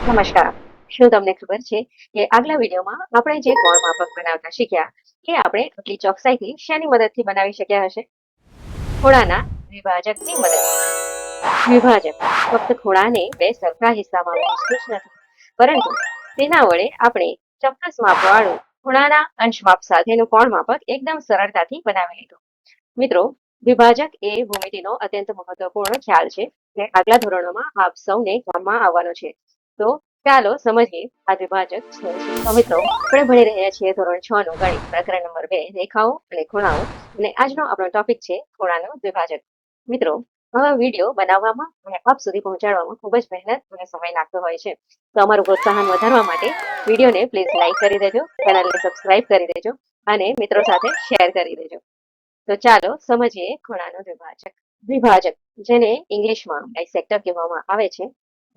નમસ્કાર. શું તમને ખબર છે કે આગલા વિડીયોમાં આપણે જે કોણ માપક બનાવતા શીખ્યા એ આપણે આટલી ચોકસાઈથી શેની મદદથી બનાવી શક્યા હશે? ખૂણાના દ્વિભાજકની મદદથી. દ્વિભાજક ફક્ત ખૂણાને બે સરખા હિસ્સામાં વહેંચતું જ નથી, પરંતુ તેના વડે આપણે ચોક્કસ માપવાળું ખૂણાના અંશ માપ સાથેનું કોણ માપક એકદમ સરળતાથી બનાવી લીધું. મિત્રો, દ્વિભાજક એ ભૂમિતિનો અત્યંત મહત્વપૂર્ણ ખ્યાલ છે જે આગલા ધોરણોમાં આપ સૌને કામમાં આવવાનો છે. તો ચાલો સમજીએ આ દ્વિભાજક શું છે. તો મિત્રો, આપણે ભણી રહ્યા છીએ ધોરણ 6 નું ગણિત પ્રકરણ નંબર 2 રેખાઓ અને ખૂણાઓ, અને આજનો આપણો ટોપિક છે ખૂણાનું દ્વિભાજક. મિત્રો, આવા વિડીયો બનાવવામાં અને આપ સુધી પહોંચાડવામાં ખૂબ જ મહેનત અને સમય લાગતો હોય છે. તો અમારું પ્રોત્સાહન વધારવા માટે વિડીયોને પ્લીઝ લાઈક કરી દેજો, ચેનલને સબસ્ક્રાઇબ કરી દેજો અને મિત્રો સાથે શેર કરી દેજો. તો ચાલો સમજીએ ખૂણાનું દ્વિભાજક. દ્વિભાજક, જેને ઇંગ્લિશમાં બાયસેક્ટર કહેવામાં આવે છે,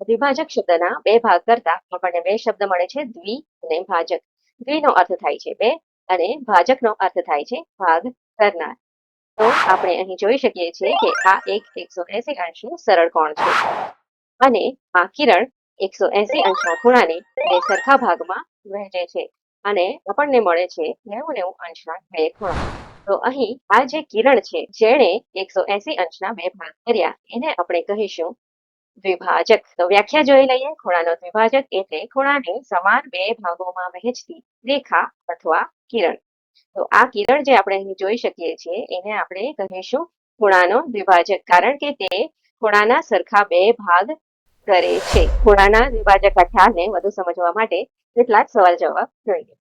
દ્વિભાજક શબ્દના બે ભાગ કરતા આપણને બે શબ્દ મળે છે, દ્વિ અને ભાજક. દ્વિનો અર્થ થાય છે બે અને ભાજકનો અર્થ થાય છે ભાગ કરનાર. તો આપણે અહીં જોઈ શકીએ છીએ કે આ એક 180 અંશનું સરળ કોણ છે અને આ કિરણ 180 અંશના ખૂણાને બે સરખા ભાગમાં વહેંચે છે અને આપણને મળે છે 90 અંશના બે ખૂણા. તો અહીં આ જે કિરણ છે જેણે 180 અંશના બે ભાગ કર્યા એને આપણે કહીશું દ્વિભાજક. તો વ્યાખ્યા જોઈ લઈએ. ખૂણાનો દ્વિભાજક એટલે ખૂણાને સમાન બે ભાગોમાં વહેંચતી રેખા અથવા કિરણ. તો આ કિરણ જે આપણે અહીં જોઈ શકીએ છીએ એને આપણે કહીશું ખૂણાનો દ્વિભાજક, કારણ કે તે ખૂણાના સરખા બે ભાગ કરે છે. ખૂણાના દ્વિભાજકના ખ્યાલને વધુ સમજવા માટે કેટલાક સવાલ જવાબ જોઈએ.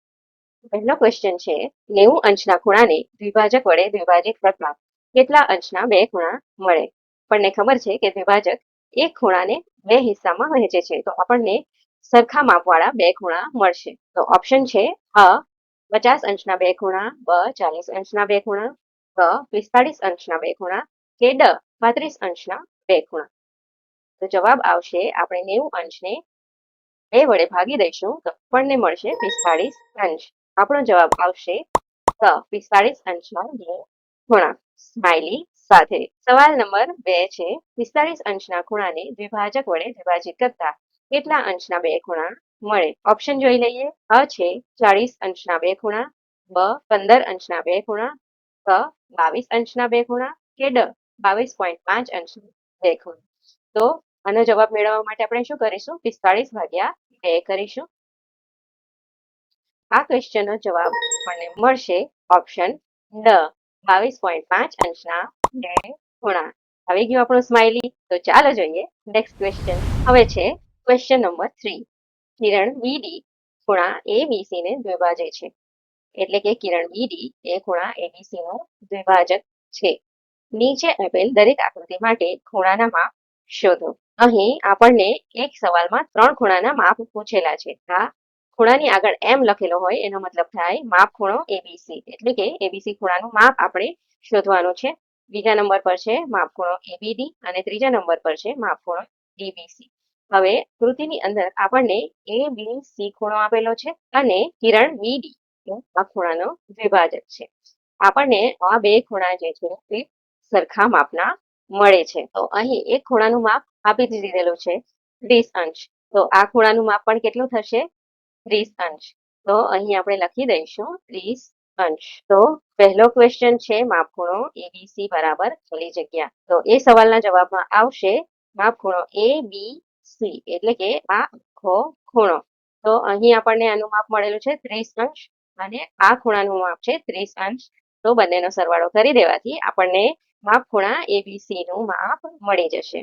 પહેલો ક્વેશ્ચન છે, 90 અંશના ખૂણાને દ્વિભાજક વડે દ્વિભાજિત કરતા કેટલા અંશના બે ખૂણા મળે? આપણને ખબર છે કે દ્વિભાજક એક ખૂણાને બે હિસ્સામાં વહેંચે છે, તો આપણને સરખા માપવાળા બે ખૂણા મળશે. તો ઓપ્શન છે અ 50 અંશના બે ખૂણા, બ 40 અંશના બે ખૂણા, ક 45 અંશના બે ખૂણા કે ડ 35 અંશના બે ખૂણા. તો જવાબ આવશે, આપણે 90 અંશને બે વડે ભાગી દઈશું તો આપણને મળશે 45 અંશ. આપણો જવાબ આવશે ક 45 અંશના બે ખૂણા. સ્માઇલી સાથે. સવાલ નંબર 2 છે, 45 અંશના ખૂણાને દ્વિભાજક વડે દ્વિભાજિત કરતા કેટલા અંશના બે ખૂણા મળે? ઓપ્શન જોઈ લઈએ. અ છે 40 અંશના બે ખૂણા, બ 15 અંશના બે ખૂણા, ક 22 અંશના બે ખૂણા કે ડ 22.5 અંશના બે ખૂણા. તો આનો જવાબ મેળવવા માટે આપણે શું કરીશું? 45 ભાગ્યા 2 કરીશું. આ ક્વેશ્ચનનો જવાબ આપણને મળશે ઓપ્શન ડ 22.5 અંશના બે ખૂણા. આવી ગયું આપણું સ્માઇલી. તો ચાલો જોઈએ નેક્સ્ટ ક્વેશ્ચન. હવે છે ક્વેશ્ચન નંબર 3. કિરણ બીડી ખૂણા એબીસી ને દ્વિભાજે છે, એટલે કે કિરણ બીડી એ ખૂણા એબીસી નો દ્વિભાજક છે. નીચે આપેલ દરેક આકૃતિ માટે ખૂણાના માપ શોધો. અહીં આપણને એક સવાલમાં 3 ખૂણાના માપ પૂછેલા છે. આ ખૂણાની આગળ એમ લખેલો હોય એનો મતલબ થાય માપ ખૂણો એબીસી, એટલે કે એબીસી ખૂણાનું માપ આપણે શોધવાનું છે. બીજા નંબર પર છે માપ ખૂણો એબીડી અને ત્રીજા નંબર પર છે માપ ખૂણો ડીબીસી. હવે કૃતિની અંદર આપણને એબીસી ખૂણો આપેલો છે અને કિરણ બીડી આ ખૂણાનો દ્વિભાજક છે. આપણને આ બે ખૂણા જે છે તે સરખા માપના મળે છે. તો અહીં એક ખૂણાનું માપ આપી દીધેલું છે 30 અંશ. તો આ ખૂણાનું માપ પણ કેટલું થશે? 30 અંશ. તો અહીં આપણે લખી દઈશું 30 અંશ. તો પહેલો ક્વેશ્ચન છે માપ ખૂણો એબીસી બરાબર ખાલી જગ્યા. તો એ સવાલના જવાબમાં આવશે માપ ખૂણો એબીસી, એટલે કે આ આખો ખૂણો. તો અહીં આપણને આનું માપ મળેલું છે 30 અંશ અને આ ખૂણાનું માપ છે 30 અંશ. તો બંનેનો સરવાળો કરી દેવાથી આપણને માપ ખૂણા એબીસી નું માપ મળી જશે.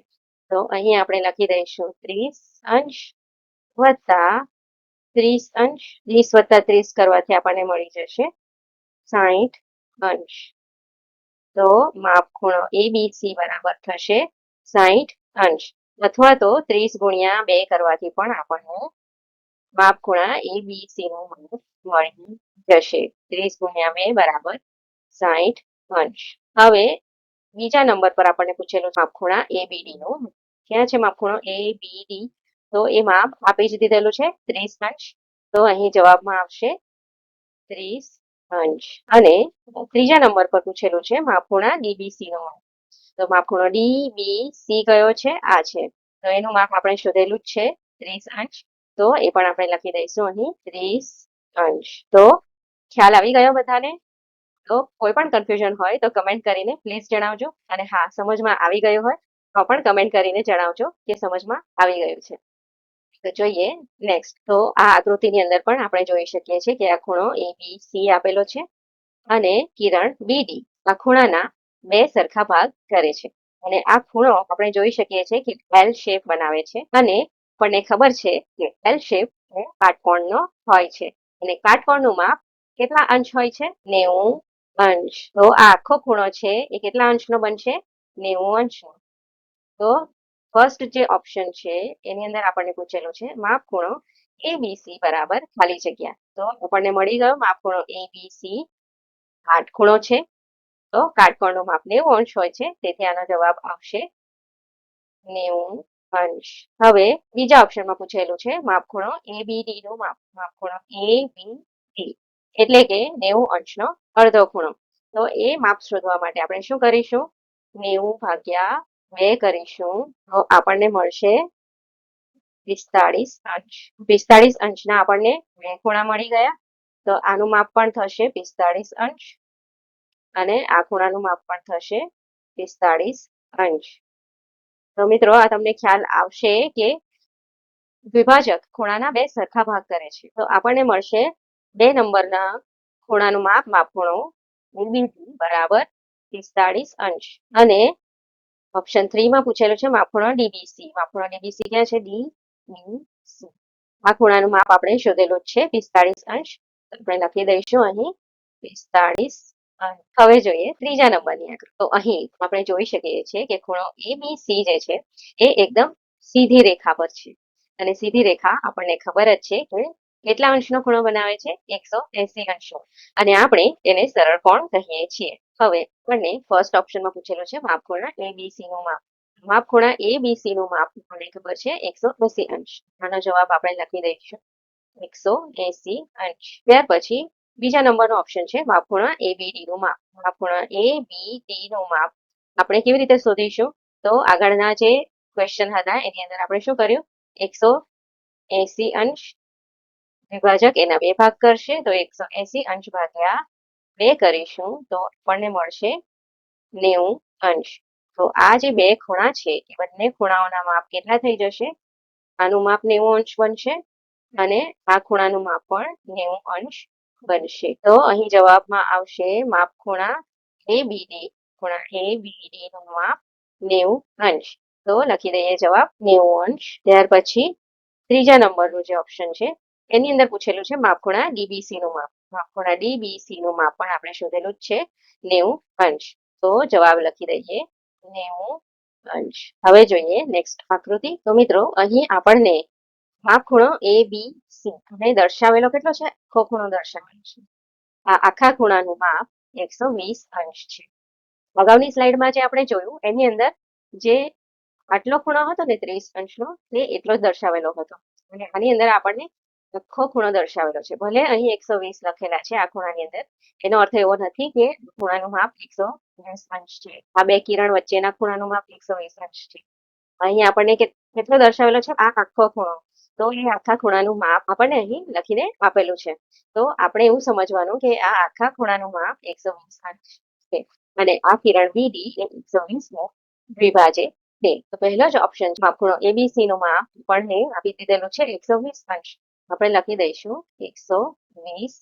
તો અહીં આપણે લખી દઈશું 30 અંશ વત્તા 30 અંશ. 30 વત્તા 30 કરવાથી આપણને મળી જશે 60 અંશ. તો માપ ખૂણો એબીસી બરાબર થશે 60 અંશ, અથવા તો 30 ગુણ્યા 2 કરવાથી પણ આપણને માપ ખૂણા એબીસી નું માપ મળી જશે. 30 ગુણ્યા 2 બરાબર 60 અંશ. હવે બીજા નંબર પર આપણને પૂછેલું માપ ખૂણા એબીડી નું. ક્યાં છે માપ ખૂણો એબીડી? તો એ માપ આપી જ દીધેલું છે 30 અંશ. તો અહીં જવાબમાં આવશે 30 અંશ. અને ત્રીજા નંબર પર પૂછેલું છે માપ ખૂણા ડીબીસી નું માપ. તો માપ ખૂણો ડીબીસી કયો છે? આ છે. તો એનું માપ આપણે શોધેલું જ છે 30 અંશ. તો એ પણ આપણે લખી દઈશું અહીં 30 અંશ. તો ખ્યાલ આવી ગયો બધાને? તો કોઈ પણ કન્ફ્યુઝન હોય તો કમેન્ટ કરીને પ્લીઝ જણાવજો. અને હા, સમજમાં આવી ગયું હોય તો પણ કમેન્ટ કરીને જણાવજો કે સમજમાં આવી ગયું છે. તો જોઈએ નેક્સ્ટ. તો આ આકૃતિની અંદર પણ આપણે જોઈ શકીએ છીએ કે આ ખૂણો ABC આપેલો છે અને કિરણ BD આ ખૂણાના બે સરખા ભાગ કરે છે. અને આ ખૂણો આપણે જોઈ શકીએ છીએ કે એલ શેપ બનાવે છે અને આપણને ખબર છે કે એલ શેપ એ કાટકોણનો હોય છે અને કાટકોણનું માપ કેટલા અંશ હોય છે? 90 અંશ. તો આ આખો ખૂણો છે એ કેટલા અંશનો બનશે? 90 અંશનો. તો ફર્સ્ટ જે ઓપ્શન છે એની અંદર આપણને પૂછેલું છે માપ ખૂણો ABC બરાબર ખાલી જગ્યા. તો આપણને મળી ગયો માપ ખૂણો ABC કાટખૂણો છે. તો કાટકોણનું માપ 90 અંશ હોય છે, તેથી આનો જવાબ આવશે 90 અંશ. હવે બીજા ઓપ્શનમાં પૂછેલું છે માપ ખૂણો ABD નું માપ. માપ ખૂણો ABD એટલે કે 90 અંશનો અડધો ખૂણો. તો એ માપ શોધવા માટે આપણે શું કરીશું? 90 ભાગ્યા 2 કરીશું તો આપણને મળશે 45 અંશ. 45 અંશના આપણને બે ખૂણા મળી ગયા. તો આનું માપ પણ થશે 45 અંશ અને આ ખૂણાનું માપ પણ થશે 45 અંશ. તો મિત્રો, આ તમને ખ્યાલ આવશે કે દ્વિભાજક ખૂણાના બે સરખા ભાગ કરે છે. તો આપણને મળશે 2 નંબરના ખૂણાનું માપ, માપ ખૂણો ABD બરાબર 45 અંશ. અને ઓપ્શન 3 માં પૂછેલું છે માપ ખૂણો DBC. માપ ખૂણો DBC ક્યાં છે? DBC. આ ખૂણાનું માપ આપણે શોધેલું છે 45 અંશ. આપણે લખી દઈશું અહીં 45 અંશ. હવે જોઈએ ત્રીજા નંબરની આકૃતિ. તો અહીં આપણે જોઈ શકીએ છીએ કે ખૂણો ABC જે છે એ એકદમ સીધી રેખા પર છે અને સીધી રેખા આપણને ખબર જ છે કે કેટલા અંશનો ખૂણો બનાવે છે? 180 અંશનો. અને આપણે તેને સરળ કોણ કહીએ છીએ. હવે આપણને ફર્સ્ટ ઓપ્શનમાં પૂછેલું છે માપ ખૂણા ABC નું માપ. માપ ખૂણા ABC નું માપ આપણને ખબર છે 180 અંશ. આનો જવાબ આપણે લખી દઈશું 180 અંશ. ત્યાર પછી બીજા નંબરનો ઓપ્શન છે માપ ખૂણા ABD નું માપ. માપ ખૂણા ABD નું માપ આપણે કેવી રીતે શોધીશું? તો આગળના જે ક્વેશ્ચન હતા એની અંદર આપણે શું કર્યું? 180 અંશ વિભાજક એના બે ભાગ કરશે તો 180 અંશ ભાગ્યા 2 કરીશું તો આપણને મળશે 90 અંશ. તો આ જે બે ખૂણા છે એ બંને ખૂણાઓના માપ કેટલા થઈ જશે? આનું માપ 90 અંશ બનશે અને આ ખૂણાનું માપ પણ 90 અંશ બનશે. તો અહીં જવાબમાં આવશે માપ ખૂણા ABD. ખૂણા ABD નું માપ 90 અંશ. તો લખી દઈએ જવાબ 90 અંશ. ત્યાર પછી ત્રીજા નંબરનું જે ઓપ્શન છે એની અંદર પૂછેલું છે માપ ખૂણા DBC નું માપ. માપ ખૂણા DBC નું માપ પણ આપણે શોધેલું જ છે 90 અંશ. તો જવાબ લખી દઈએ 90 અંશ. હવે જોઈએ નેક્સ્ટ આકૃતિ. તો મિત્રો, અહીં આપણને માપ ખૂણો ABC ને દર્શાવેલો કેટલો છે? આખો ખૂણો દર્શાવેલો છે. આ આખા ખૂણાનું માપ 120 અંશ છે. અગાઉની સ્લાઇડમાં જે આપણે જોયું એની અંદર જે આટલો ખૂણો હતો ને 30 અંશનો, તે એટલો જ દર્શાવેલો હતો. અને આની અંદર આપણને આખો ખૂણો દર્શાવેલો છે. ભલે અહીં 120 લખેલા છે આ ખૂણાની અંદર, એનો અર્થ એવો નથી કે ખૂણાનું માપ 120 અંશ છે. આ બે કિરણ વચ્ચેના ખૂણાનું માપ 120 અંશ છે. અહીં આપણને કેટલો દર્શાવેલો છે? આ આખો ખૂણો. તો એ આખા ખૂણાનું માપ આપણને અહીં લખીને આપેલું છે. તો આપણે એવું સમજવાનું કે આ આખા ખૂણાનું માપ 120 અંશ છે અને આ કિરણ BD એ 120 નો દ્વિભાજે છે. તો પહેલો જ ઓપ્શન માપ ખૂણો ABC નું માપ આપણને આપી દીધેલું છે 120 અંશ. આપણે લખી દઈશું 120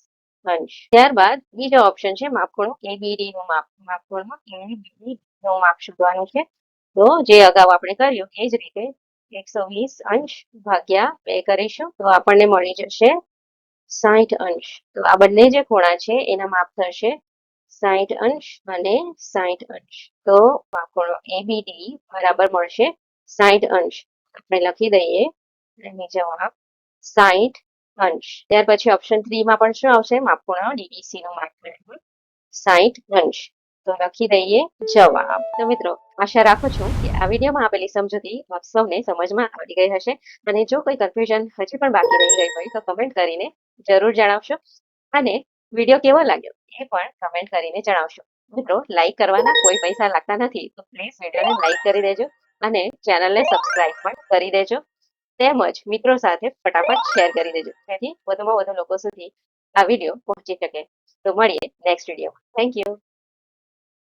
અંશ. ત્યારબાદ બીજો ઓપ્શન છે માપ ખૂણો ABD નું માપ. માપ ખૂણો ABD નું માપ શોધવાનું છે. તો જે અગાઉ આપણે કર્યું એ જ રીતે 120 અંશ ભાગ્યા 2 કરીશું તો આપણને મળી જશે 60 અંશ. તો આ બંને જે ખૂણા છે એના માપ થશે 60 અંશ અને 60 અંશ. તો માપ ખૂણો ABD બરાબર મળશે 60 અંશ. આપણે લખી દઈએ અને જવાબ 60 અંશ. ત્યાર પછી ઓપ્શન 3 માં પણ શું આવશે? માપ ખૂણો DBC નું માપ 60 અંશ. તો લખી દઈએ જવાબ. તો મિત્રો, આશા રાખું છું કે આ વિડીયોમાં આપેલી સમજૂતી આપ સૌને સમજમાં આવી ગઈ હશે. અને જો કોઈ કન્ફ્યુઝન હજી પણ બાકી રહી ગઈ હોય તો કમેન્ટ કરીને જરૂર જણાવશો. અને વિડીયો કેવો લાગ્યો એ પણ કમેન્ટ કરીને જણાવશો. મિત્રો, લાઈક કરવાના કોઈ પૈસા લાગતા નથી, તો પ્લીઝ વિડીયોને લાઈક કરી દેજો અને ચેનલને સબસ્ક્રાઇબ પણ કરી દેજો. તેમજ મિત્રો સાથે ફટાફટ શેર કરી દેજો, જેથી વધુમાં વધુ લોકો સુધી આ વિડીયો પહોંચી શકે. તો મળીએ નેક્સ્ટ વિડીયોમાં. Thank you.